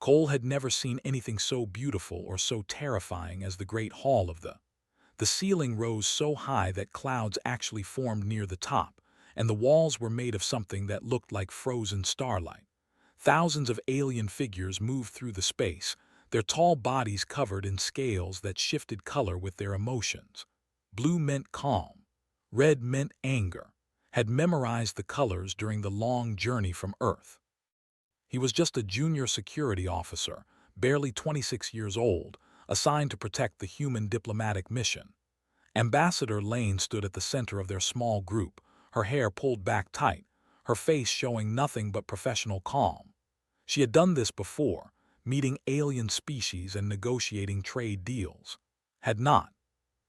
Cole had never seen anything so beautiful or so terrifying as the great hall of The ceiling rose so high that clouds actually formed near the top, and the walls were made of something that looked like frozen starlight. Thousands of alien figures moved through the space, their tall bodies covered in scales that shifted color with their emotions. Blue meant calm. Red meant anger. Had memorized the colors during the long journey from Earth. He was just a junior security officer, barely 26 years old, assigned to protect the human diplomatic mission. Ambassador Lane stood at the center of their small group, her hair pulled back tight, her face showing nothing but professional calm. She had done this before, meeting alien species and negotiating trade deals. Had not.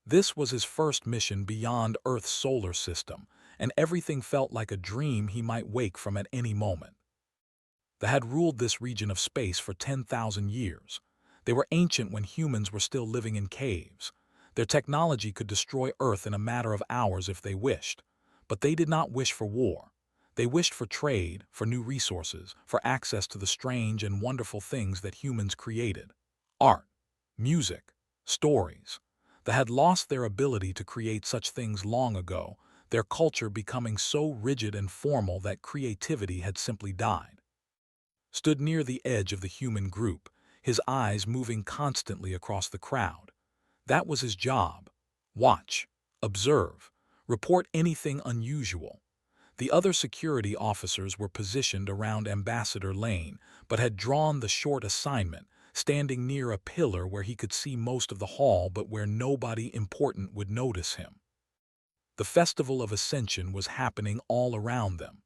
This was his first mission beyond Earth's solar system, and everything felt like a dream he might wake from at any moment. They had ruled this region of space for 10,000 years. They were ancient when humans were still living in caves. Their technology could destroy Earth in a matter of hours if they wished. But they did not wish for war. They wished for trade, for new resources, for access to the strange and wonderful things that humans created. Art, music, stories. They had lost their ability to create such things long ago, their culture becoming so rigid and formal that creativity had simply died. Stood near the edge of the human group, his eyes moving constantly across the crowd. That was his job. Watch, observe, report anything unusual. The other security officers were positioned around Ambassador Lane, but had drawn the short assignment, standing near a pillar where he could see most of the hall but where nobody important would notice him. The Festival of Ascension was happening all around them.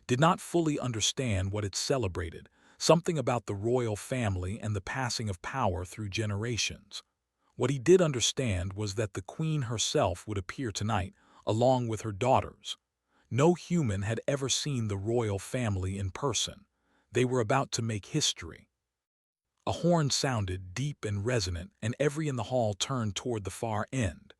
Did not fully understand what it celebrated, something about the royal family and the passing of power through generations. What he did understand was that the queen herself would appear tonight, along with her daughters. No human had ever seen the royal family in person. They were about to make history. A horn sounded, deep and resonant, and every in the hall turned toward the far end.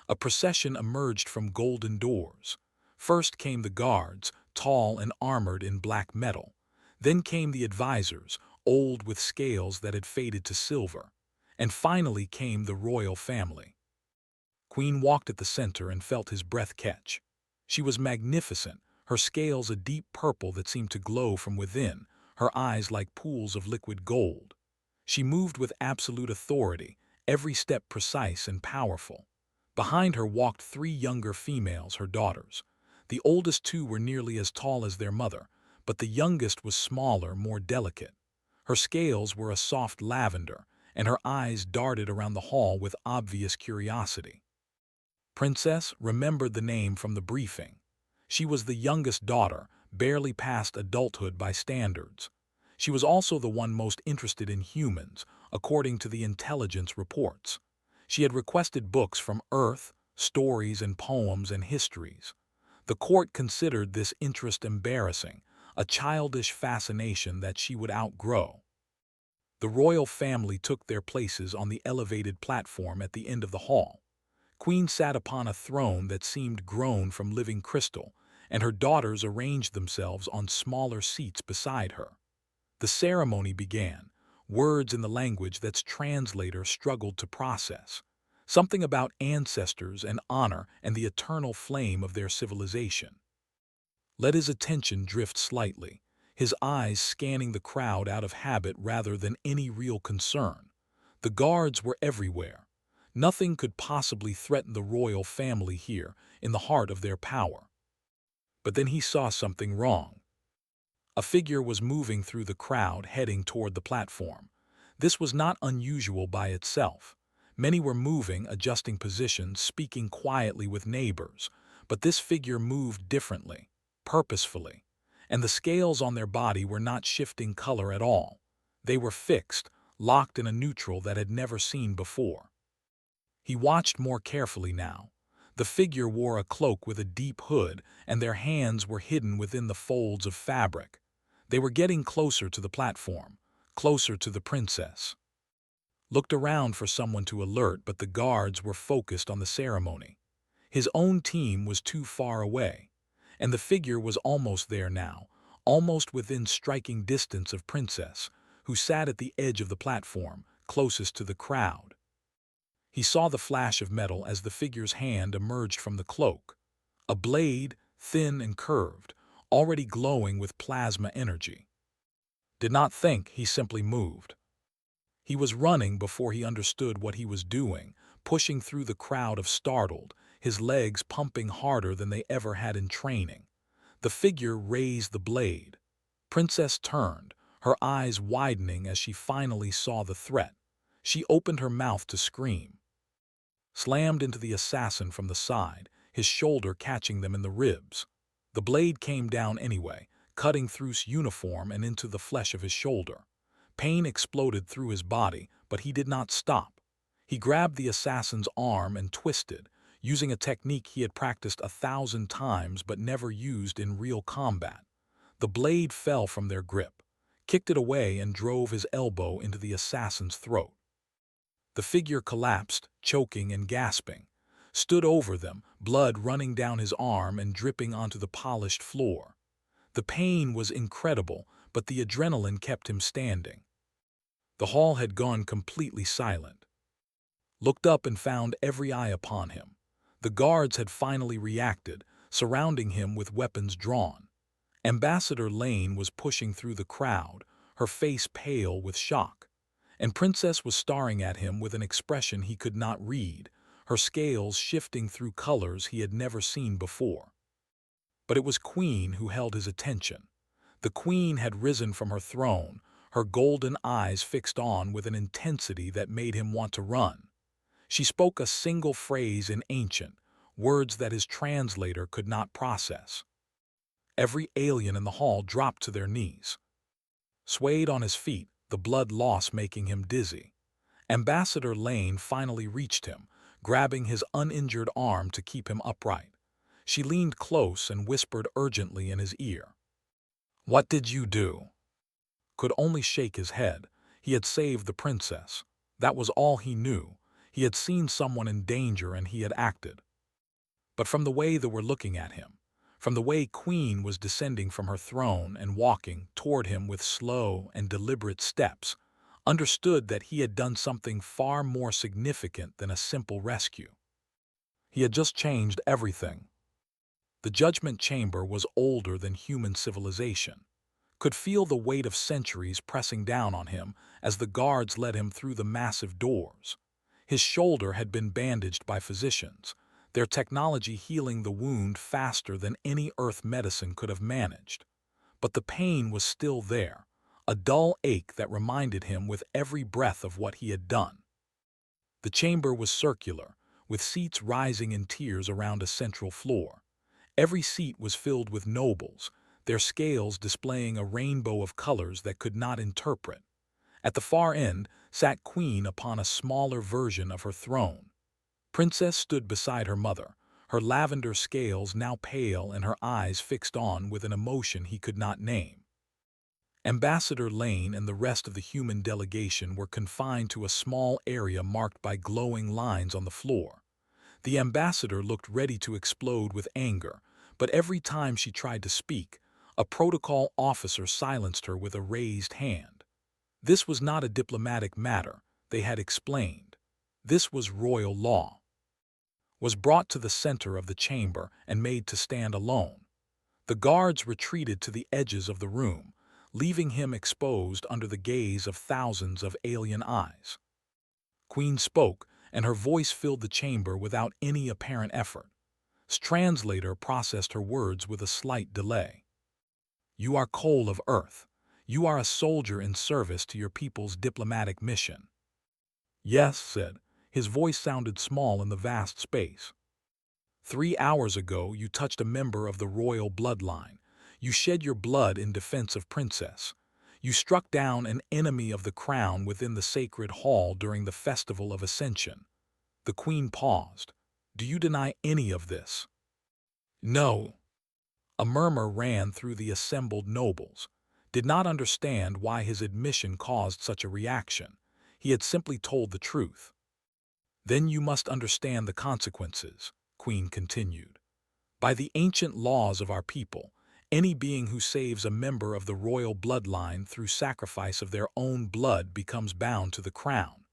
A procession emerged from golden doors. First came the guards, tall and armored in black metal. Then came the advisors, old with scales that had faded to silver. And finally came the royal family. Queen walked at the center and felt his breath catch. She was magnificent, her scales a deep purple that seemed to glow from within, her eyes like pools of liquid gold. She moved with absolute authority, every step precise and powerful. Behind her walked three younger females, her daughters. The oldest two were nearly as tall as their mother, but the youngest was smaller, more delicate. Her scales were a soft lavender, and her eyes darted around the hall with obvious curiosity. Princess remembered the name from the briefing. She was the youngest daughter, barely past adulthood by standards. She was also the one most interested in humans, according to the intelligence reports. She had requested books from Earth, stories and poems and histories. The court considered this interest embarrassing, a childish fascination that she would outgrow. The royal family took their places on the elevated platform at the end of the hall. Queen sat upon a throne that seemed grown from living crystal, and her daughters arranged themselves on smaller seats beside her. The ceremony began, words in the language that translator struggled to process. Something about ancestors and honor and the eternal flame of their civilization. Let his attention drift slightly, his eyes scanning the crowd out of habit rather than any real concern. The guards were everywhere. Nothing could possibly threaten the royal family here, in the heart of their power. But then he saw something wrong. A figure was moving through the crowd heading toward the platform. This was not unusual by itself. Many were moving, adjusting positions, speaking quietly with neighbors, but this figure moved differently, purposefully. And the scales on their body were not shifting color at all. They were fixed, locked in a neutral that had never seen before. He watched more carefully now. The figure wore a cloak with a deep hood, and their hands were hidden within the folds of fabric. They were getting closer to the platform, closer to the princess. Looked around for someone to alert, but the guards were focused on the ceremony. His own team was too far away. And the figure was almost there now, almost within striking distance of Princess, who sat at the edge of the platform, closest to the crowd. He saw the flash of metal as the figure's hand emerged from the cloak, a blade, thin and curved, already glowing with plasma energy. Did not think, he simply moved. He was running before he understood what he was doing, pushing through the crowd of startled, his legs pumping harder than they ever had in training. The figure raised the blade. Princess turned, her eyes widening as she finally saw the threat. She opened her mouth to scream. Slammed into the assassin from the side, his shoulder catching them in the ribs. The blade came down anyway, cutting through his uniform and into the flesh of his shoulder. Pain exploded through his body, but he did not stop. He grabbed the assassin's arm and twisted, using a technique he had practiced 1,000 times but never used in real combat. The blade fell from their grip, kicked it away and drove his elbow into the assassin's throat. The figure collapsed, choking and gasping, stood over them, blood running down his arm and dripping onto the polished floor. The pain was incredible, but the adrenaline kept him standing. The hall had gone completely silent. Looked up and found every eye upon him. The guards had finally reacted, surrounding him with weapons drawn. Ambassador Lane was pushing through the crowd, her face pale with shock. And Princess was staring at him with an expression he could not read, her scales shifting through colors he had never seen before. But it was Queen who held his attention. The Queen had risen from her throne, her golden eyes fixed on with an intensity that made him want to run. She spoke a single phrase in Ancient, words that his translator could not process. Every alien in the hall dropped to their knees. Swayed on his feet, the blood loss making him dizzy. Ambassador Lane finally reached him, grabbing his uninjured arm to keep him upright. She leaned close and whispered urgently in his ear. "What did you do?" Could only shake his head. He had saved the princess. That was all he knew. He had seen someone in danger and he had acted. But from the way they were looking at him, from the way Queen was descending from her throne and walking toward him with slow and deliberate steps, understood that he had done something far more significant than a simple rescue. He had just changed everything. The judgment chamber was older than human civilization, could feel the weight of centuries pressing down on him as the guards led him through the massive doors. His shoulder had been bandaged by physicians, their technology healing the wound faster than any earth medicine could have managed. But the pain was still there, a dull ache that reminded him with every breath of what he had done. The chamber was circular, with seats rising in tiers around a central floor. Every seat was filled with nobles, their scales displaying a rainbow of colors that could not interpret. At the far end sat Queen upon a smaller version of her throne. Princess stood beside her mother, her lavender scales now pale and her eyes fixed on with an emotion he could not name. Ambassador Lane and the rest of the human delegation were confined to a small area marked by glowing lines on the floor. The ambassador looked ready to explode with anger, but every time she tried to speak, a protocol officer silenced her with a raised hand. This was not a diplomatic matter, they had explained. This was royal law. Was brought to the center of the chamber and made to stand alone. The guards retreated to the edges of the room, leaving him exposed under the gaze of thousands of alien eyes. Queen spoke, and her voice filled the chamber without any apparent effort. His translator processed her words with a slight delay. "You are coal of earth. You are a soldier in service to your people's diplomatic mission." "Yes," said. His voice sounded small in the vast space. 3 hours ago you touched a member of the royal bloodline. You shed your blood in defense of Princess. You struck down an enemy of the crown within the sacred hall during the Festival of Ascension. The Queen paused. "Do you deny any of this?" "No." A murmur ran through the assembled nobles. Did not understand why his admission caused such a reaction. He had simply told the truth. "Then you must understand the consequences," Queen continued. "By the ancient laws of our people, Any being who saves a member of the royal bloodline through sacrifice of their own blood becomes bound to the crown.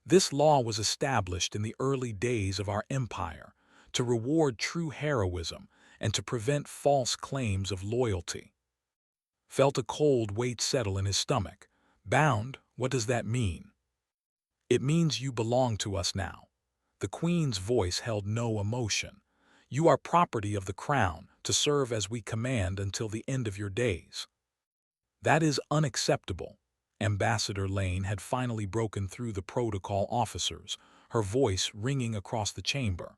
This law was established in the early days of our empire to reward true heroism and to prevent false claims of loyalty. Felt a cold weight settle in his stomach. Bound, what does that mean? It means you belong to us now. The Queen's voice held no emotion. You are property of the crown, to serve as we command until the end of your days. That is unacceptable. Ambassador Lane had finally broken through the protocol officers, her voice ringing across the chamber.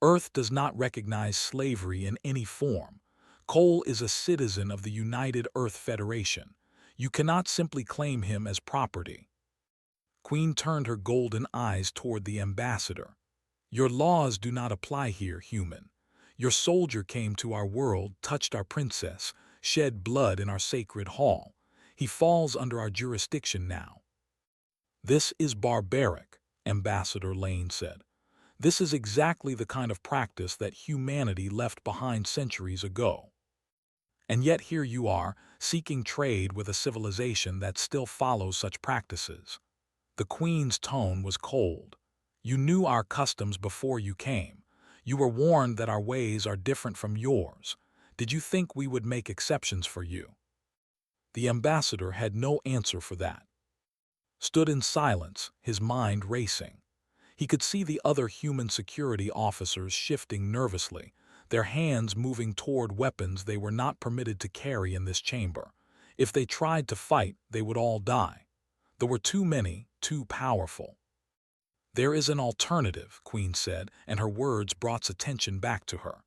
Earth does not recognize slavery in any form. Cole is a citizen of the United Earth Federation. You cannot simply claim him as property. Queen turned her golden eyes toward the ambassador. Your laws do not apply here, human. Your soldier came to our world, touched our princess, shed blood in our sacred hall. He falls under our jurisdiction now. This is barbaric, Ambassador Lane said. This is exactly the kind of practice that humanity left behind centuries ago. And yet here you are, seeking trade with a civilization that still follows such practices. The Queen's tone was cold. You knew our customs before you came. You were warned that our ways are different from yours. Did you think we would make exceptions for you? The ambassador had no answer for that. Stood in silence, his mind racing. He could see the other human security officers shifting nervously, their hands moving toward weapons they were not permitted to carry in this chamber. If they tried to fight, they would all die. There were too many, too powerful. There is an alternative, Queen said, and her words brought attention back to her.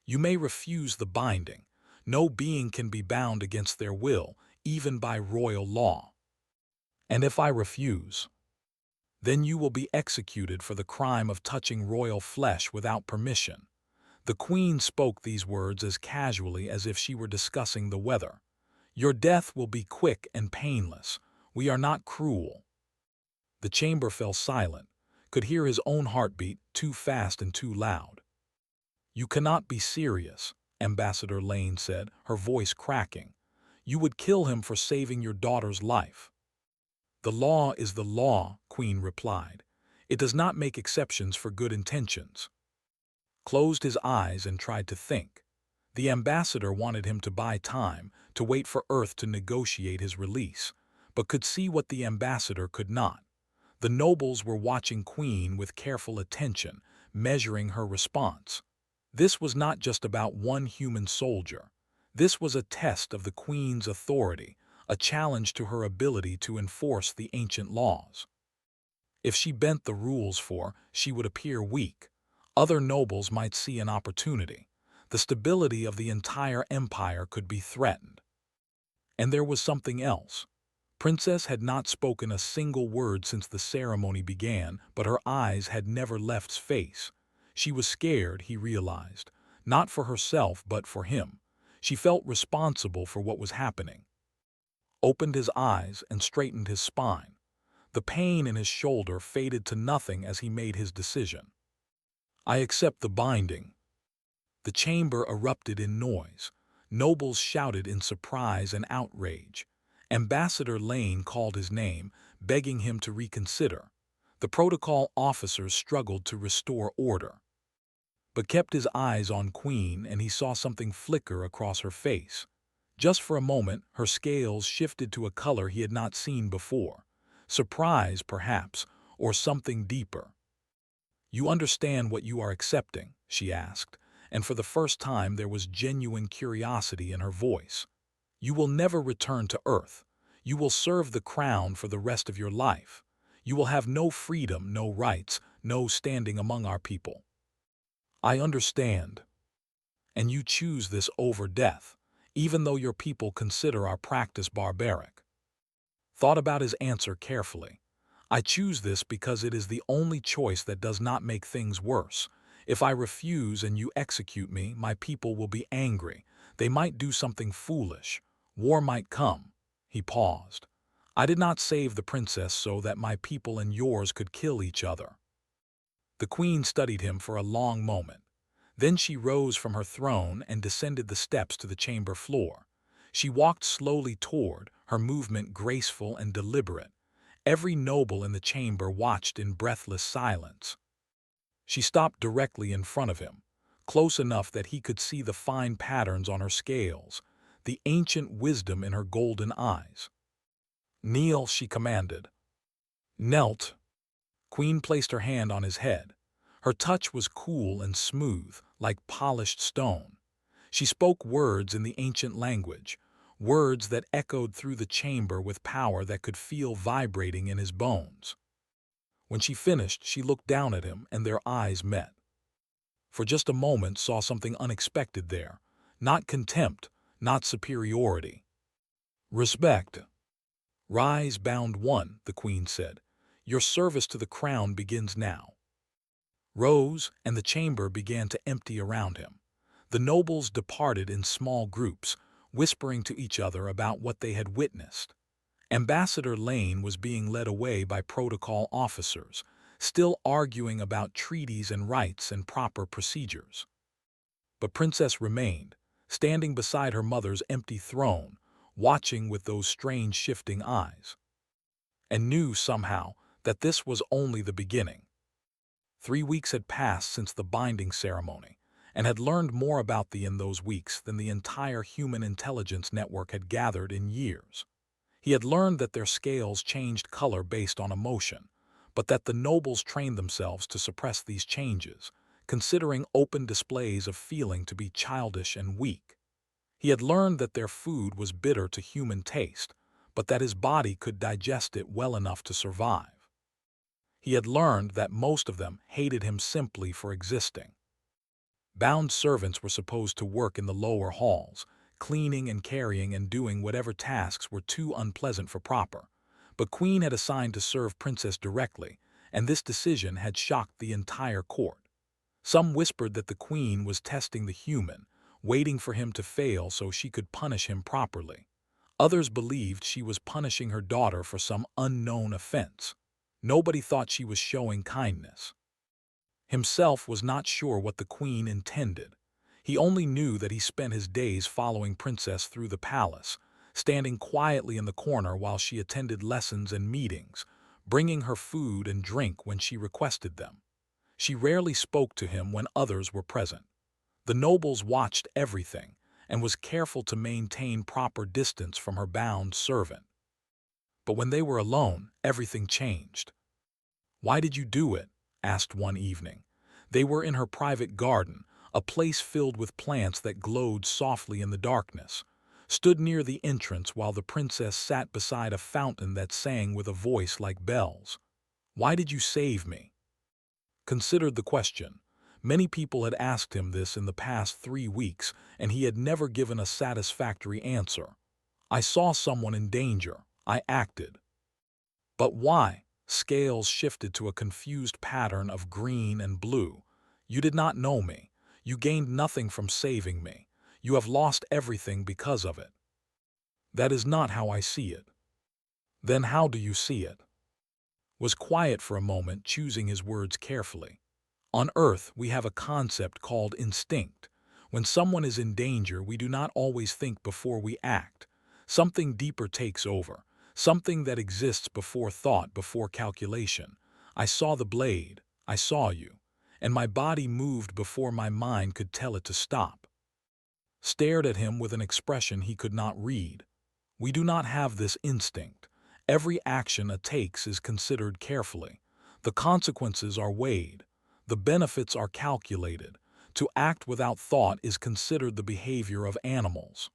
You may refuse the binding. No being can be bound against their will, even by royal law. And if I refuse, then you will be executed for the crime of touching royal flesh without permission. The Queen spoke these words as casually as if she were discussing the weather. Your death will be quick and painless. We are not cruel. The chamber fell silent, could hear his own heartbeat, too fast and too loud. You cannot be serious, Ambassador Lane said, her voice cracking. You would kill him for saving your daughter's life. The law is the law, Queen replied. It does not make exceptions for good intentions. Closed his eyes and tried to think. The ambassador wanted him to buy time, to wait for Earth to negotiate his release, but could see what the ambassador could not. The nobles were watching Queen with careful attention, measuring her response. This was not just about one human soldier. This was a test of the Queen's authority, a challenge to her ability to enforce the ancient laws. If she bent the rules for, she would appear weak. Other nobles might see an opportunity. The stability of the entire empire could be threatened. And there was something else. Princess had not spoken a single word since the ceremony began, but her eyes had never left his face. She was scared, he realized, not for herself but for him. She felt responsible for what was happening. Opened his eyes and straightened his spine. The pain in his shoulder faded to nothing as he made his decision. I accept the binding. The chamber erupted in noise. Nobles shouted in surprise and outrage. Ambassador Lane called his name, begging him to reconsider. The protocol officers struggled to restore order, but kept his eyes on Queen, and he saw something flicker across her face. Just for a moment, her scales shifted to a color he had not seen before. Surprise, perhaps, or something deeper. You understand what you are accepting, she asked, and for the first time there was genuine curiosity in her voice. You will never return to Earth. You will serve the crown for the rest of your life. You will have no freedom, no rights, no standing among our people. I understand. And you choose this over death, even though your people consider our practice barbaric. Thought about his answer carefully. I choose this because it is the only choice that does not make things worse. If I refuse and you execute me, my people will be angry. They might do something foolish. War might come. He paused. I did not save the princess so that my people and yours could kill each other. The Queen studied him for a long moment. Then she rose from her throne and descended the steps to the chamber floor. She walked slowly toward, her movement graceful and deliberate. Every noble in the chamber watched in breathless silence. She stopped directly in front of him, close enough that he could see the fine patterns on her scales, the ancient wisdom in her golden eyes. "Kneel," she commanded. Knelt. Queen placed her hand on his head. Her touch was cool and smooth, like polished stone. She spoke words in the ancient language, words that echoed through the chamber with power that could feel vibrating in his bones. When she finished, she looked down at him and their eyes met. For just a moment saw something unexpected there, not contempt, not superiority. Respect. "Rise, bound one," the queen said. "Your service to the crown begins now." Rose, and the chamber began to empty around him. The nobles departed in small groups, whispering to each other about what they had witnessed. Ambassador Lane was being led away by protocol officers, still arguing about treaties and rights and proper procedures. But Princess remained, standing beside her mother's empty throne, watching with those strange shifting eyes, and knew somehow that this was only the beginning. 3 weeks had passed since the binding ceremony, and had learned more about thee in those weeks than the entire human intelligence network had gathered in years. He had learned that their scales changed color based on emotion, but that the nobles trained themselves to suppress these changes, considering open displays of feeling to be childish and weak. He had learned that their food was bitter to human taste, but that his body could digest it well enough to survive. He had learned that most of them hated him simply for existing. Bound servants were supposed to work in the lower halls, cleaning and carrying and doing whatever tasks were too unpleasant for proper. But Queen had assigned to serve Princess directly, and this decision had shocked the entire court. Some whispered that the Queen was testing the human, waiting for him to fail so she could punish him properly. Others believed she was punishing her daughter for some unknown offense. Nobody thought she was showing kindness. Himself was not sure what the Queen intended. He only knew that he spent his days following Princess through the palace, standing quietly in the corner while she attended lessons and meetings, bringing her food and drink when she requested them. She rarely spoke to him when others were present. The nobles watched everything, and was careful to maintain proper distance from her bound servant. But when they were alone, everything changed. "Why did you do it?" asked one evening. They were in her private garden, a place filled with plants that glowed softly in the darkness, stood near the entrance while the princess sat beside a fountain that sang with a voice like bells. "Why did you save me?" Considered the question. Many people had asked him this in the past 3 weeks, and he had never given a satisfactory answer. "I saw someone in danger. I acted." "But why?" Scales shifted to a confused pattern of green and blue. "You did not know me. You gained nothing from saving me. You have lost everything because of it." "That is not how I see it." "Then how do you see it?" Was quiet for a moment, choosing his words carefully. "On Earth, we have a concept called instinct. When someone is in danger, we do not always think before we act. Something deeper takes over, something that exists before thought, before calculation. I saw the blade, I saw you, and my body moved before my mind could tell it to stop." Stared at him with an expression he could not read. "We do not have this instinct. Every action it takes is considered carefully. The consequences are weighed. The benefits are calculated. To act without thought is considered the behavior of animals."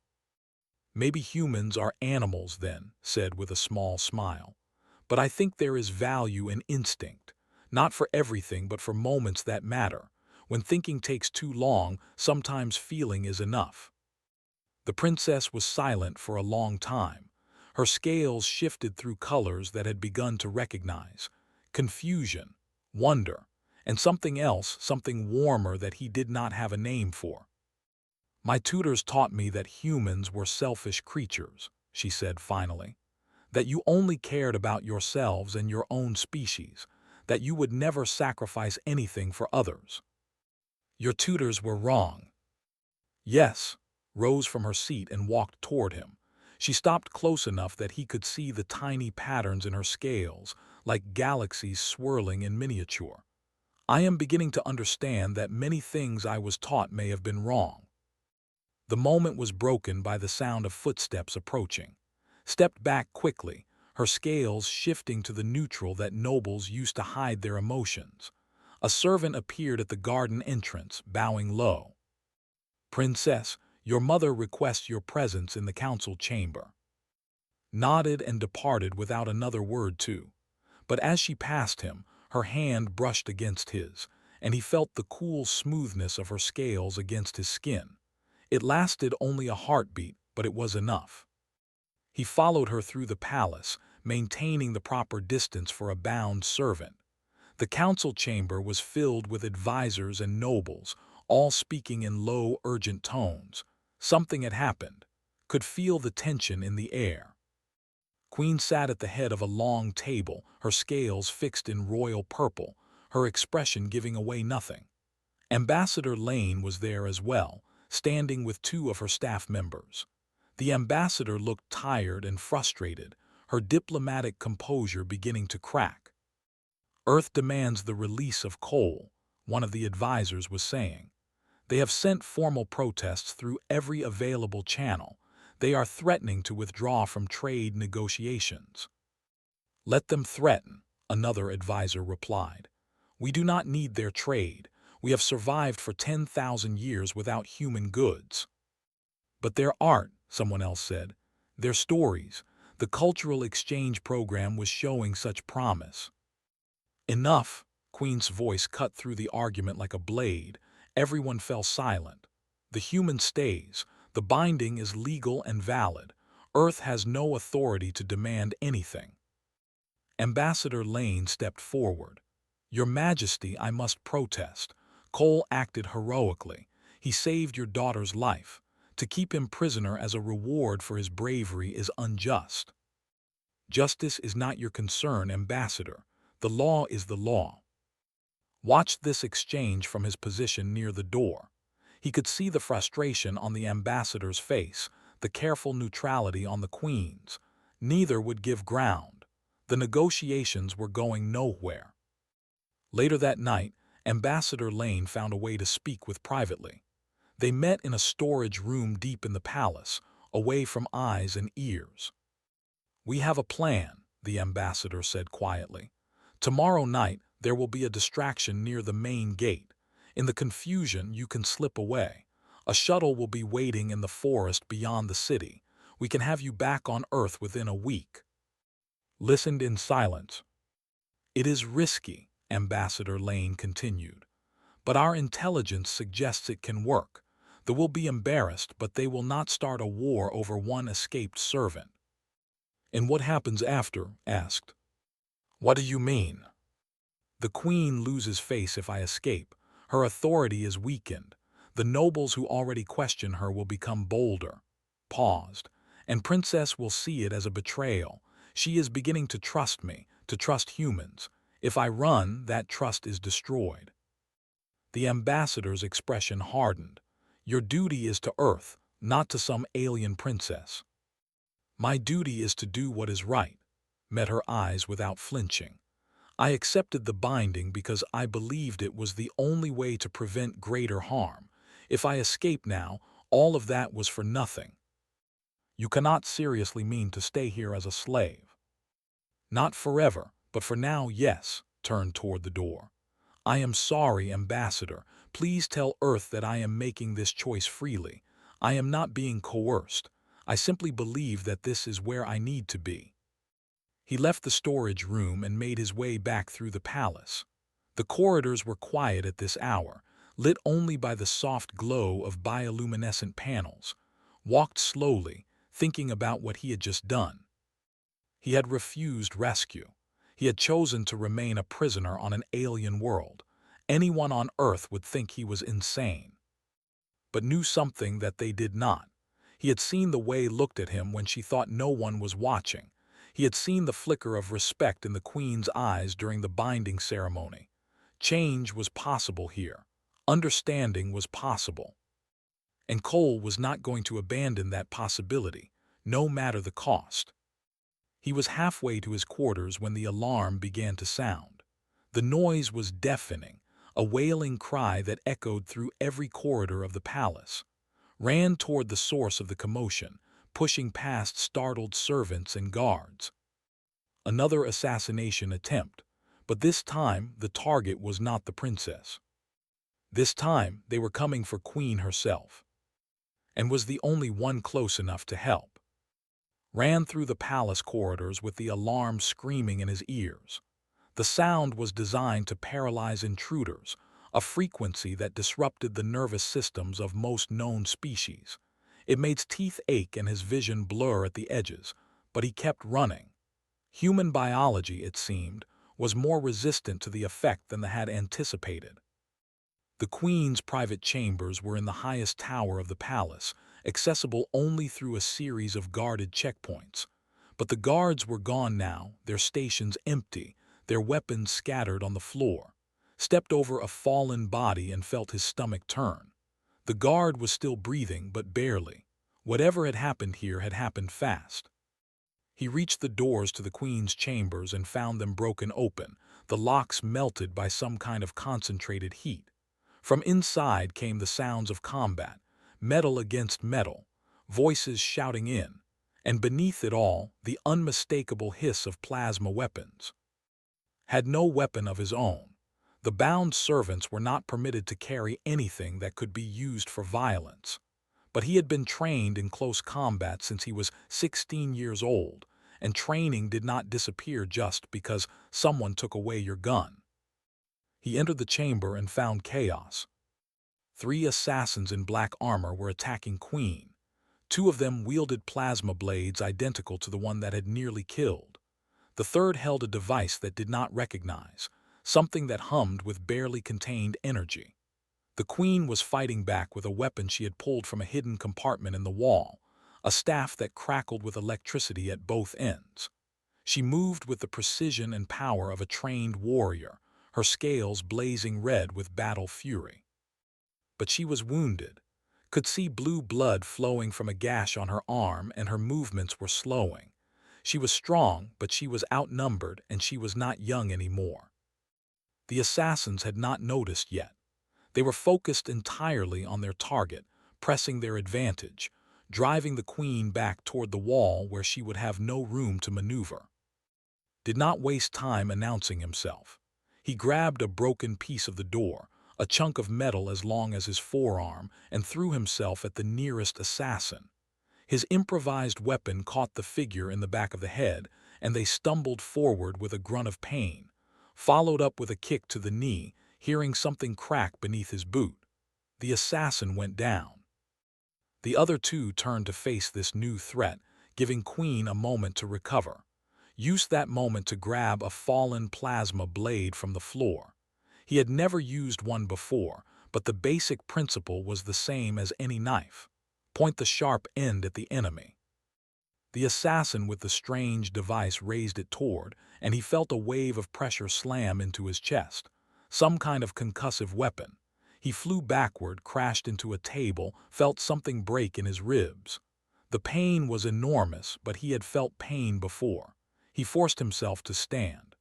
"Maybe humans are animals then," said with a small smile. "But I think there is value in instinct. Not for everything, but for moments that matter. When thinking takes too long, sometimes feeling is enough." The princess was silent for a long time. Her scales shifted through colors that had begun to recognize: confusion, wonder, and something else, something warmer that he did not have a name for. "My tutors taught me that humans were selfish creatures," she said finally. "That you only cared about yourselves and your own species, that you would never sacrifice anything for others." Your tutors were wrong. Yes, rose from her seat and walked toward him. She stopped close enough that he could see the tiny patterns in her scales, like galaxies swirling in miniature. I am beginning to understand that many things I was taught may have been wrong. The moment was broken by the sound of footsteps approaching. Stepped back quickly, her scales shifting to the neutral that nobles used to hide their emotions. A servant appeared at the garden entrance, bowing low. Princess, your mother requests your presence in the council chamber. Nodded and departed without another word too. But as she passed him, her hand brushed against his, and he felt the cool smoothness of her scales against his skin. It lasted only a heartbeat, but it was enough. He followed her through the palace, maintaining the proper distance for a bound servant. The council chamber was filled with advisors and nobles, all speaking in low, urgent tones. Something had happened. Could feel the tension in the air. Queen sat at the head of a long table, her scales fixed in royal purple, her expression giving away nothing. Ambassador Lane was there as well, standing with two of her staff members. The ambassador looked tired and frustrated, her diplomatic composure beginning to crack. Earth demands the release of coal, one of the advisors was saying. They have sent formal protests through every available channel. They are threatening to withdraw from trade negotiations. Let them threaten, another advisor replied. We do not need their trade. We have survived for 10,000 years without human goods. But their art, someone else said, their stories, the cultural exchange program was showing such promise. Enough, Queen's voice cut through the argument like a blade. Everyone fell silent. The human stays. The binding is legal and valid. Earth has no authority to demand anything. Ambassador Lane stepped forward. Your Majesty, I must protest. Cole acted heroically. He saved your daughter's life. To keep him prisoner as a reward for his bravery is unjust. Justice is not your concern, Ambassador. The law is the law. Watched this exchange from his position near the door. He could see the frustration on the ambassador's face, the careful neutrality on the Queen's. Neither would give ground. The negotiations were going nowhere. Later that night, Ambassador Lane found a way to speak with privately. They met in a storage room deep in the palace, away from eyes and ears. We have a plan, the ambassador said quietly. Tomorrow night, there will be a distraction near the main gate. In the confusion, you can slip away. A shuttle will be waiting in the forest beyond the city. We can have you back on Earth within a week. Listened in silence. It is risky, Ambassador Lane continued. But our intelligence suggests it can work. They will be embarrassed, but they will not start a war over one escaped servant. And what happens after? Asked. What do you mean? The Queen loses face if I escape. Her authority is weakened. The nobles who already question her will become bolder. Paused. And Princess will see it as a betrayal. She is beginning to trust me, to trust humans. If I run, that trust is destroyed. The ambassador's expression hardened. Your duty is to Earth, not to some alien princess. My duty is to do what is right. Met her eyes without flinching. I accepted the binding because I believed it was the only way to prevent greater harm. If I escape now, all of that was for nothing. You cannot seriously mean to stay here as a slave. Not forever, but for now, yes, turned toward the door. I am sorry, Ambassador. Please tell Earth that I am making this choice freely. I am not being coerced. I simply believe that this is where I need to be. He left the storage room and made his way back through the palace. The corridors were quiet at this hour, lit only by the soft glow of bioluminescent panels. Walked slowly, thinking about what he had just done. He had refused rescue. He had chosen to remain a prisoner on an alien world. Anyone on Earth would think he was insane. But knew something that they did not. He had seen the way looked at him when she thought no one was watching. He had seen the flicker of respect in the Queen's eyes during the binding ceremony. Change was possible here. Understanding was possible, and Cole was not going to abandon that possibility, no matter the cost. He was halfway to his quarters when the alarm began to sound. The noise was deafening, a wailing cry that echoed through every corridor of the palace. Ran toward the source of the commotion, pushing past startled servants and guards. Another assassination attempt, but this time the target was not the princess. This time they were coming for Queen herself, and was the only one close enough to help. Ran through the palace corridors with the alarm screaming in his ears. The sound was designed to paralyze intruders, a frequency that disrupted the nervous systems of most known species. It made his teeth ache and his vision blur at the edges, but he kept running. Human biology, it seemed, was more resistant to the effect than they had anticipated. The queen's private chambers were in the highest tower of the palace, accessible only through a series of guarded checkpoints. But the guards were gone now, their stations empty, their weapons scattered on the floor. Stepped over a fallen body and felt his stomach turn. The guard was still breathing, but barely. Whatever had happened here had happened fast. He reached the doors to the queen's chambers and found them broken open, the locks melted by some kind of concentrated heat. From inside came the sounds of combat, metal against metal, voices shouting in, and beneath it all, the unmistakable hiss of plasma weapons. Had no weapon of his own. The bound servants were not permitted to carry anything that could be used for violence. But he had been trained in close combat since he was 16 years old, and training did not disappear just because someone took away your gun. He entered the chamber and found chaos. 3 assassins in black armor were attacking Queen. 2 of them wielded plasma blades identical to the one that had nearly killed. The third held a device that did not recognize, something that hummed with barely contained energy. The queen was fighting back with a weapon she had pulled from a hidden compartment in the wall, a staff that crackled with electricity at both ends. She moved with the precision and power of a trained warrior, her scales blazing red with battle fury. But she was wounded, could see blue blood flowing from a gash on her arm, and her movements were slowing. She was strong, but she was outnumbered, and she was not young anymore. The assassins had not noticed yet. They were focused entirely on their target, pressing their advantage, driving the queen back toward the wall where she would have no room to maneuver. Did not waste time announcing himself. He grabbed a broken piece of the door, a chunk of metal as long as his forearm, and threw himself at the nearest assassin. His improvised weapon caught the figure in the back of the head, and they stumbled forward with a grunt of pain, followed up with a kick to the knee, hearing something crack beneath his boot. The assassin went down. The other 2 turned to face this new threat, giving Queen a moment to recover. Used that moment to grab a fallen plasma blade from the floor. He had never used one before, but the basic principle was the same as any knife. Point the sharp end at the enemy. The assassin with the strange device raised it toward, and he felt a wave of pressure slam into his chest. Some kind of concussive weapon. He flew backward, crashed into a table, felt something break in his ribs. The pain was enormous, but he had felt pain before. He forced himself to stand.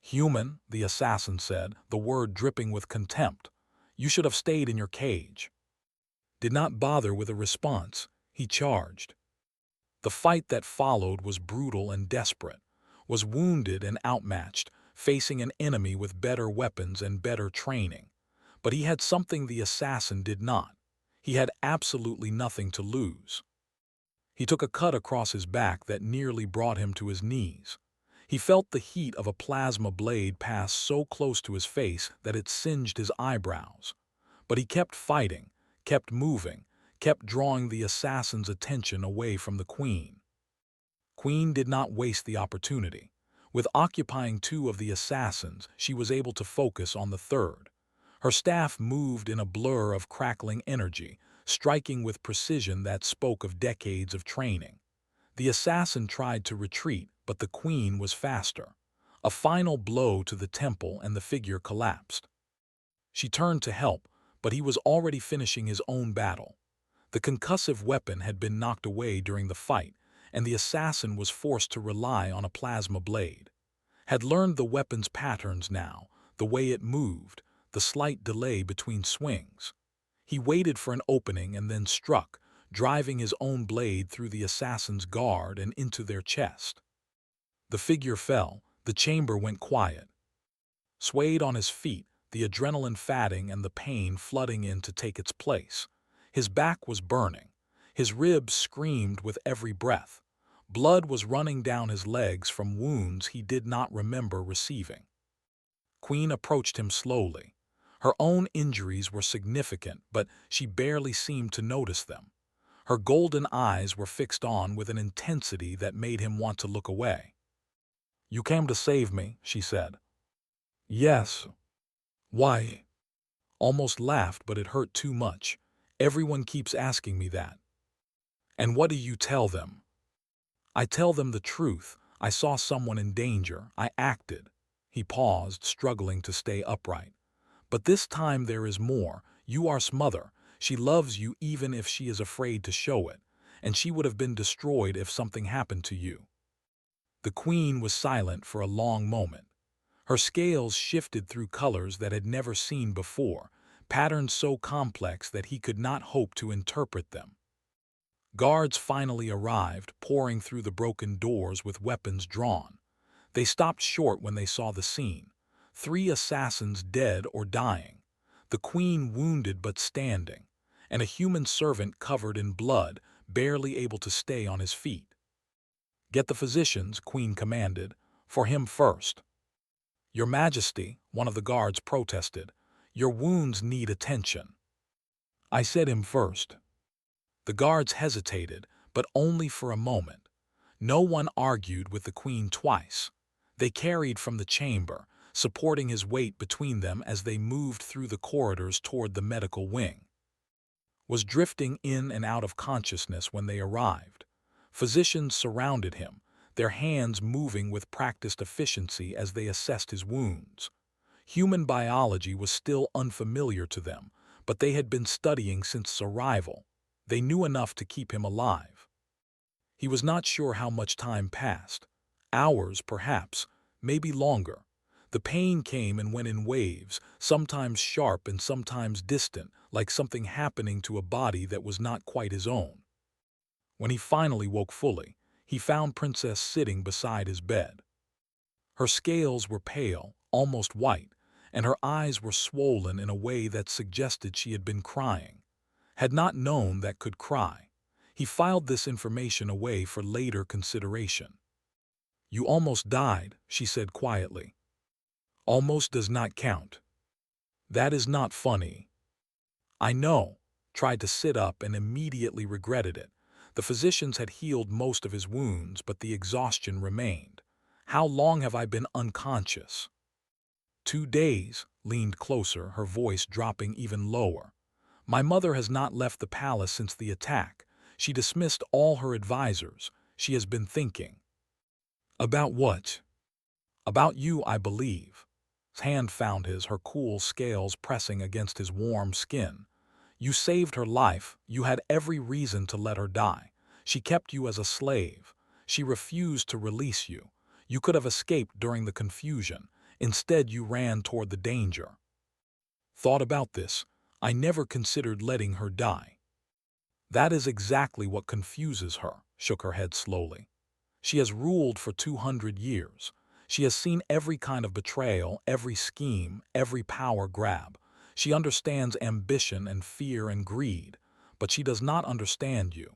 "Human," the assassin said, the word dripping with contempt. "You should have stayed in your cage." Did not bother with a response. He charged. The fight that followed was brutal and desperate, was wounded and outmatched, facing an enemy with better weapons and better training. But he had something the assassin did not. He had absolutely nothing to lose. He took a cut across his back that nearly brought him to his knees. He felt the heat of a plasma blade pass so close to his face that it singed his eyebrows. But he kept fighting, kept moving, kept drawing the assassin's attention away from the queen. Queen did not waste the opportunity. With occupying 2 of the assassins, she was able to focus on the third. Her staff moved in a blur of crackling energy, striking with precision that spoke of decades of training. The assassin tried to retreat, but the queen was faster. A final blow to the temple and the figure collapsed. She turned to help, but he was already finishing his own battle. The concussive weapon had been knocked away during the fight, and the assassin was forced to rely on a plasma blade. Had learned the weapon's patterns now, the way it moved, the slight delay between swings. He waited for an opening and then struck, driving his own blade through the assassin's guard and into their chest. The figure fell, the chamber went quiet. Swayed on his feet, the adrenaline fatting and the pain flooding in to take its place. His back was burning. His ribs screamed with every breath. Blood was running down his legs from wounds he did not remember receiving. Queen approached him slowly. Her own injuries were significant, but she barely seemed to notice them. Her golden eyes were fixed on with an intensity that made him want to look away. "You came to save me," she said. "Yes." "Why?" Almost laughed, but it hurt too much. "Everyone keeps asking me that." "And what do you tell them?" "I tell them the truth. I saw someone in danger. I acted." He paused, struggling to stay upright. "But this time there is more. You are mother. She loves you even if she is afraid to show it, and she would have been destroyed if something happened to you." The queen was silent for a long moment. Her scales shifted through colors that had never seen before, patterns so complex that he could not hope to interpret them. Guards finally arrived, pouring through the broken doors with weapons drawn. They stopped short when they saw the scene. 3 assassins dead or dying, the queen wounded but standing, and a human servant covered in blood, barely able to stay on his feet. "Get the physicians," Queen commanded. "For him first." "Your Majesty," one of the guards protested, "your wounds need attention." "I said him first." The guards hesitated, but only for a moment. No one argued with the queen twice. They carried from the chamber, supporting his weight between them as they moved through the corridors toward the medical wing. Was drifting in and out of consciousness when they arrived. Physicians surrounded him, their hands moving with practiced efficiency as they assessed his wounds. Human biology was still unfamiliar to them, but they had been studying since his arrival. They knew enough to keep him alive. He was not sure how much time passed. Hours, perhaps, maybe longer. The pain came and went in waves, sometimes sharp and sometimes distant, like something happening to a body that was not quite his own. When he finally woke fully, he found Princess sitting beside his bed. Her scales were pale, almost white, and her eyes were swollen in a way that suggested she had been crying. Had not known that could cry. He filed this information away for later consideration. "You almost died," she said quietly. "Almost does not count." "That is not funny." "I know." Tried to sit up and immediately regretted it. The physicians had healed most of his wounds, but the exhaustion remained. "How long have I been unconscious?" 2 days, leaned closer, her voice dropping even lower. "My mother has not left the palace since the attack. She dismissed all her advisors. She has been thinking." "About what?" "About you, I believe." His hand found his, her cool scales pressing against his warm skin. "You saved her life. You had every reason to let her die. She kept you as a slave. She refused to release you. You could have escaped during the confusion. Instead, you ran toward the danger." "Thought about this. I never considered letting her die." "That is exactly what confuses her," shook her head slowly. "She has ruled for 200 years. She has seen every kind of betrayal, every scheme, every power grab. She understands ambition and fear and greed, but she does not understand you."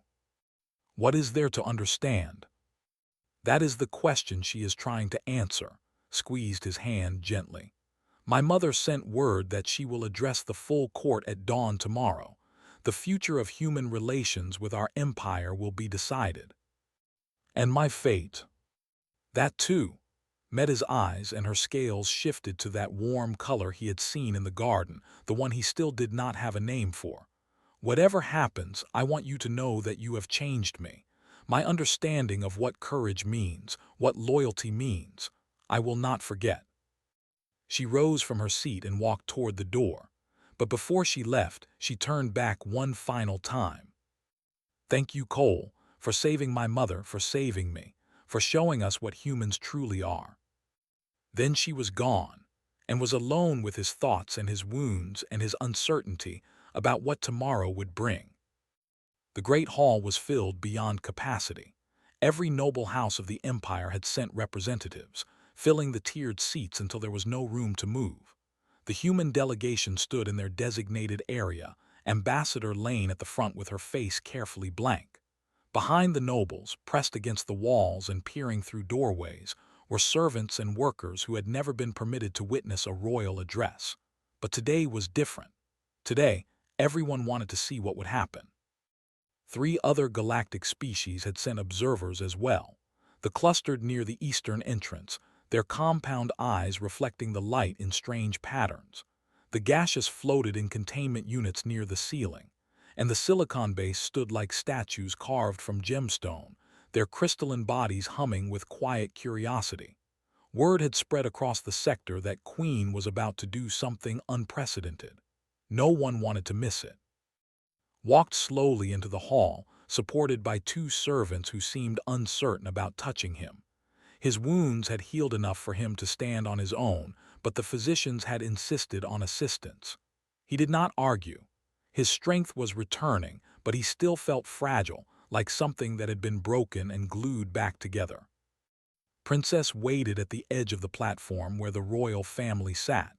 "What is there to understand?" "That is the question she is trying to answer," squeezed his hand gently. "My mother sent word that she will address the full court at dawn tomorrow. The future of human relations with our empire will be decided." "And my fate?" "That too." Met his eyes, and her scales shifted to that warm color he had seen in the garden, the one he still did not have a name for. "Whatever happens, I want you to know that you have changed me. My understanding of what courage means, what loyalty means, I will not forget." She rose from her seat and walked toward the door. But before she left, she turned back one final time. "Thank you, Cole, for saving my mother, for saving me, for showing us what humans truly are." Then she was gone, and was alone with his thoughts and his wounds and his uncertainty about what tomorrow would bring. The great hall was filled beyond capacity. Every noble house of the empire had sent representatives, filling the tiered seats until there was no room to move. The human delegation stood in their designated area, Ambassador Lane at the front with her face carefully blank. Behind the nobles, pressed against the walls and peering through doorways, were servants and workers who had never been permitted to witness a royal address. But today was different. Today, everyone wanted to see what would happen. 3 other galactic species had sent observers as well. They clustered near the eastern entrance, their compound eyes reflecting the light in strange patterns. The gaseous floated in containment units near the ceiling, and the silicon base stood like statues carved from gemstone, their crystalline bodies humming with quiet curiosity. Word had spread across the sector that Queen was about to do something unprecedented. No one wanted to miss it. Walked slowly into the hall, supported by 2 servants who seemed uncertain about touching him. His wounds had healed enough for him to stand on his own, but the physicians had insisted on assistance. He did not argue. His strength was returning, but he still felt fragile, like something that had been broken and glued back together. Princess waited at the edge of the platform where the royal family sat.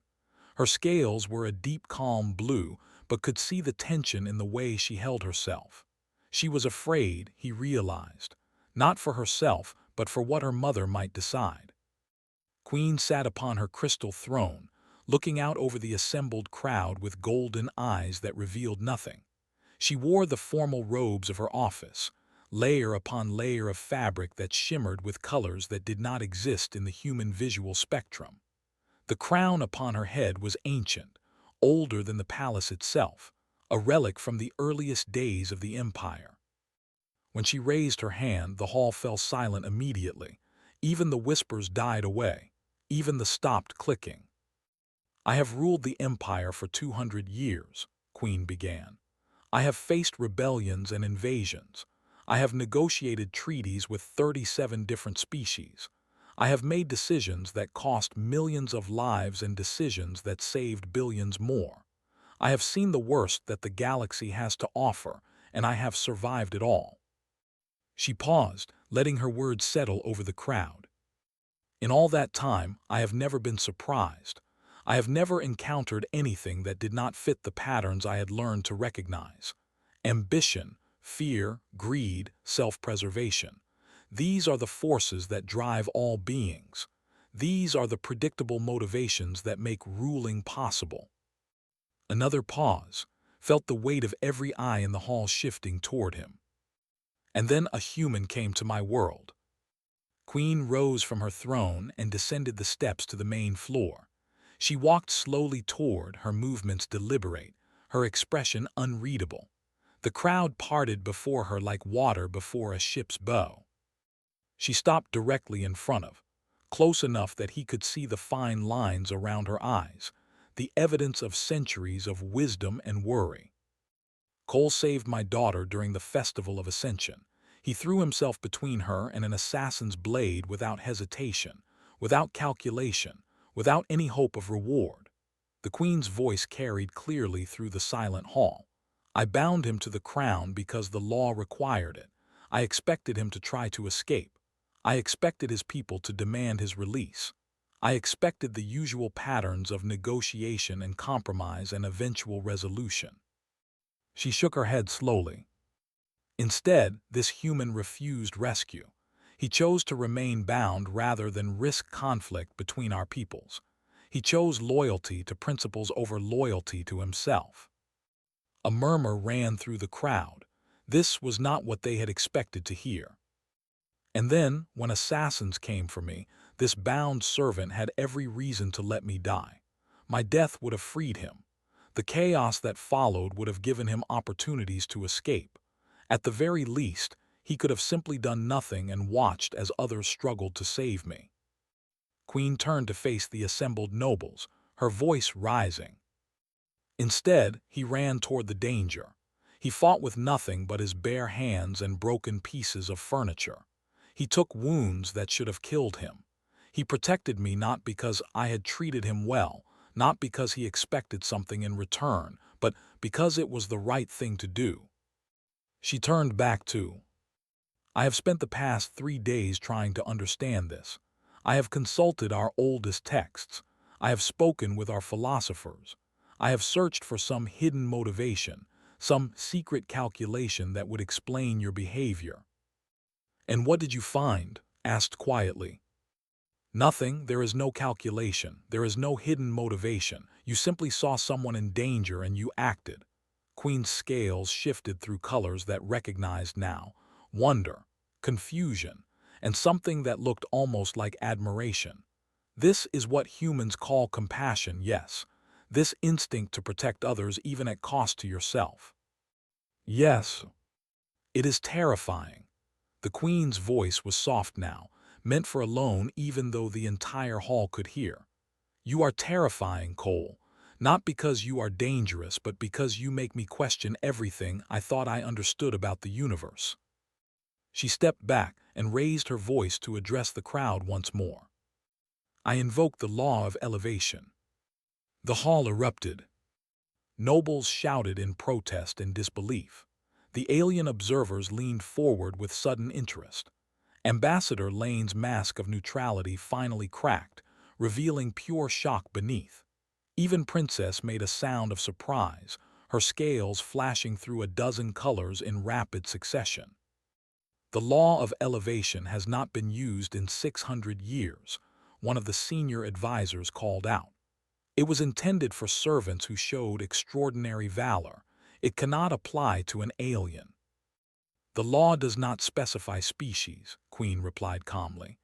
Her scales were a deep calm blue, but could see the tension in the way she held herself. She was afraid, he realized, not for herself, but for what her mother might decide. Queen sat upon her crystal throne, looking out over the assembled crowd with golden eyes that revealed nothing. She wore the formal robes of her office, layer upon layer of fabric that shimmered with colors that did not exist in the human visual spectrum. The crown upon her head was ancient, older than the palace itself, a relic from the earliest days of the empire. When she raised her hand, the hall fell silent immediately. Even the whispers died away, even the stopped clicking. "I have ruled the empire for 200 years, Queen began. I have faced rebellions and invasions. I have negotiated treaties with 37 different species. I have made decisions that cost millions of lives and decisions that saved billions more. I have seen the worst that the galaxy has to offer, and I have survived it all." She paused, letting her words settle over the crowd. "In all that time, I have never been surprised. I have never encountered anything that did not fit the patterns I had learned to recognize. Ambition, fear, greed, self-preservation. These are the forces that drive all beings. These are the predictable motivations that make ruling possible." Another pause, felt the weight of every eye in the hall shifting toward him. "And then a human came to my world." Queen rose from her throne and descended the steps to the main floor. She walked slowly toward, her movements deliberate, her expression unreadable. The crowd parted before her like water before a ship's bow. She stopped directly in front of, close enough that he could see the fine lines around her eyes, the evidence of centuries of wisdom and worry. "Cole saved my daughter during the Festival of Ascension. He threw himself between her and an assassin's blade without hesitation, without calculation, without any hope of reward." The Queen's voice carried clearly through the silent hall. "I bound him to the crown because the law required it. I expected him to try to escape. I expected his people to demand his release. I expected the usual patterns of negotiation and compromise and eventual resolution." She shook her head slowly. "Instead, this human refused rescue. He chose to remain bound rather than risk conflict between our peoples. He chose loyalty to principles over loyalty to himself." A murmur ran through the crowd. This was not what they had expected to hear. "And then, when assassins came for me, this bound servant had every reason to let me die. My death would have freed him. The chaos that followed would have given him opportunities to escape. At the very least, he could have simply done nothing and watched as others struggled to save me." Queen turned to face the assembled nobles, her voice rising. Instead, he ran toward the danger. He fought with nothing but his bare hands and broken pieces of furniture. He took wounds that should have killed him. He protected me not because I had treated him well, not because he expected something in return, but because it was the right thing to do. She turned back too. I have spent the past 3 days trying to understand this. I have consulted our oldest texts. I have spoken with our philosophers. I have searched for some hidden motivation, some secret calculation that would explain your behavior. And what did you find? Asked quietly. Nothing. There is no calculation. There is no hidden motivation. You simply saw someone in danger and you acted. Queen's scales shifted through colors that recognized now: wonder, confusion, and something that looked almost like admiration. This is what humans call compassion, yes. This instinct to protect others even at cost to yourself. Yes, it is terrifying. The Queen's voice was soft now, meant for alone even though the entire hall could hear. You are terrifying, Cole. Not because you are dangerous, but because you make me question everything I thought I understood about the universe. She stepped back and raised her voice to address the crowd once more. I invoke the law of elevation. The hall erupted. Nobles shouted in protest and disbelief. The alien observers leaned forward with sudden interest. Ambassador Lane's mask of neutrality finally cracked, revealing pure shock beneath. Even Princess made a sound of surprise, her scales flashing through a dozen colors in rapid succession. The law of elevation has not been used in 600 years, one of the senior advisors called out. It was intended for servants who showed extraordinary valor. It cannot apply to an alien. The law does not specify species, Queen replied calmly.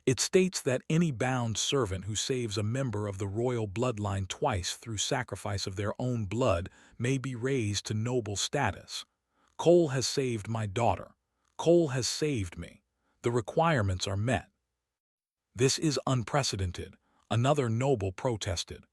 It states that any bound servant who saves a member of the royal bloodline twice through sacrifice of their own blood may be raised to noble status. Cole has saved my daughter. Cole has saved me. The requirements are met. This is unprecedented, another noble protested.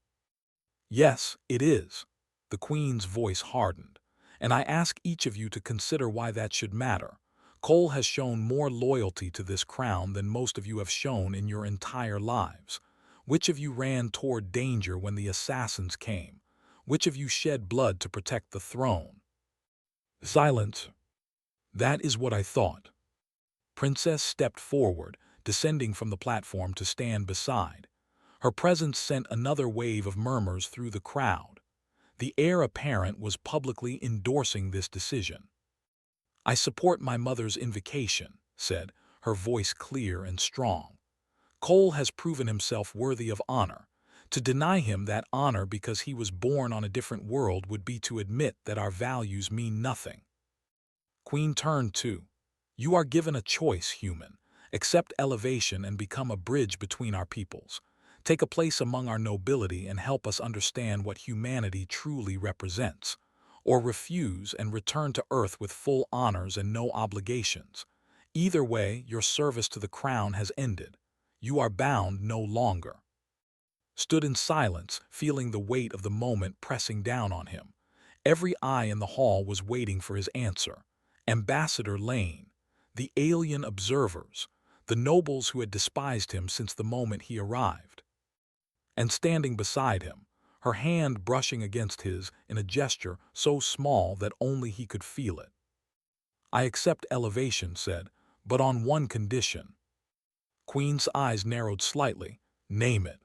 Yes, it is. The Queen's voice hardened. And I ask each of you to consider why that should matter. Cole has shown more loyalty to this crown than most of you have shown in your entire lives. Which of you ran toward danger when the assassins came? Which of you shed blood to protect the throne? Silence. That is what I thought. Princess stepped forward, descending from the platform to stand beside. Her presence sent another wave of murmurs through the crowd. The heir apparent was publicly endorsing this decision. I support my mother's invocation, said, her voice clear and strong. Cole has proven himself worthy of honor. To deny him that honor because he was born on a different world would be to admit that our values mean nothing. Queen turned to. You are given a choice, human. Accept elevation and become a bridge between our peoples. Take a place among our nobility and help us understand what humanity truly represents. Or refuse and return to Earth with full honors and no obligations. Either way, your service to the crown has ended. You are bound no longer. Stood in silence, feeling the weight of the moment pressing down on him. Every eye in the hall was waiting for his answer. Ambassador Lane, the alien observers, the nobles who had despised him since the moment he arrived. And standing beside him, her hand brushing against his in a gesture so small that only he could feel it. I accept elevation, said, but on one condition. Queen's eyes narrowed slightly. Name it.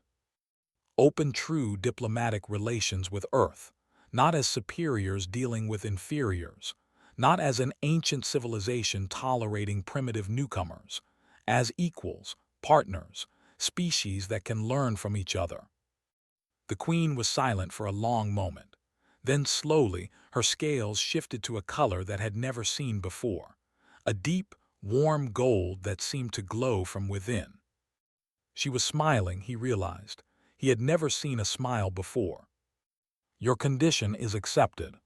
Open true diplomatic relations with Earth, not as superiors dealing with inferiors, not as an ancient civilization tolerating primitive newcomers, as equals, partners, species that can learn from each other. The Queen was silent for a long moment. Then slowly, her scales shifted to a color that had never seen before, a deep, warm gold that seemed to glow from within. She was smiling, he realized. He had never seen a smile before. Your condition is accepted.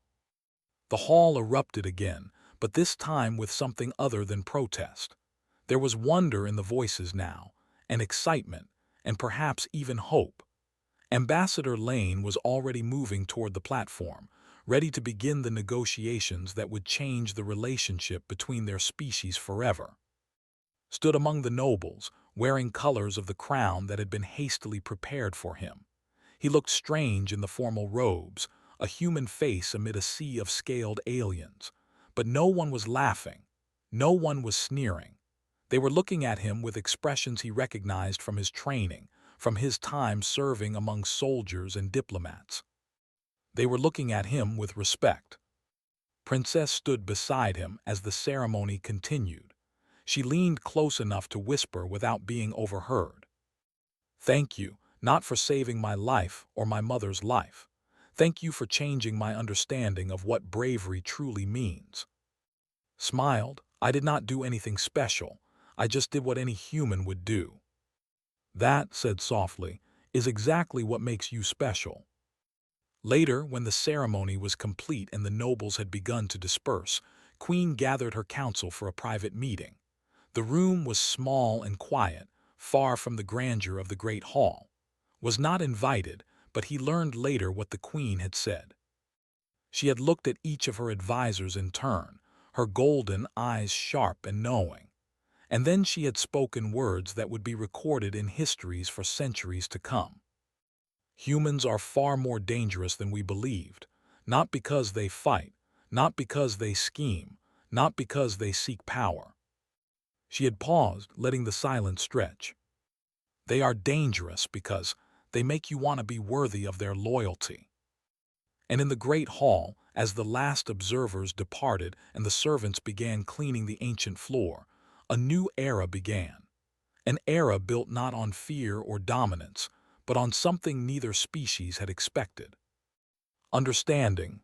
The hall erupted again, but this time with something other than protest. There was wonder in the voices now, and excitement, and perhaps even hope. Ambassador Lane was already moving toward the platform, ready to begin the negotiations that would change the relationship between their species forever. Stood among the nobles, wearing colors of the crown that had been hastily prepared for him. He looked strange in the formal robes, a human face amid a sea of scaled aliens. But no one was laughing. No one was sneering. They were looking at him with expressions he recognized from his training, from his time serving among soldiers and diplomats. They were looking at him with respect. Princess stood beside him as the ceremony continued. She leaned close enough to whisper without being overheard. "Thank you, not for saving my life or my mother's life. Thank you for changing my understanding of what bravery truly means." Smiled, "I did not do anything special. I just did what any human would do." "That," said softly, "is exactly what makes you special." Later, when the ceremony was complete and the nobles had begun to disperse, Queen gathered her council for a private meeting. The room was small and quiet, far from the grandeur of the great hall. Was not invited, but he learned later what the Queen had said. She had looked at each of her advisors in turn, her golden eyes sharp and knowing. And then she had spoken words that would be recorded in histories for centuries to come. Humans are far more dangerous than we believed, not because they fight, not because they scheme, not because they seek power. She had paused, letting the silence stretch. They are dangerous because they make you want to be worthy of their loyalty. And in the great hall, as the last observers departed and the servants began cleaning the ancient floor, a new era began. An era built not on fear or dominance, but on something neither species had expected. Understanding,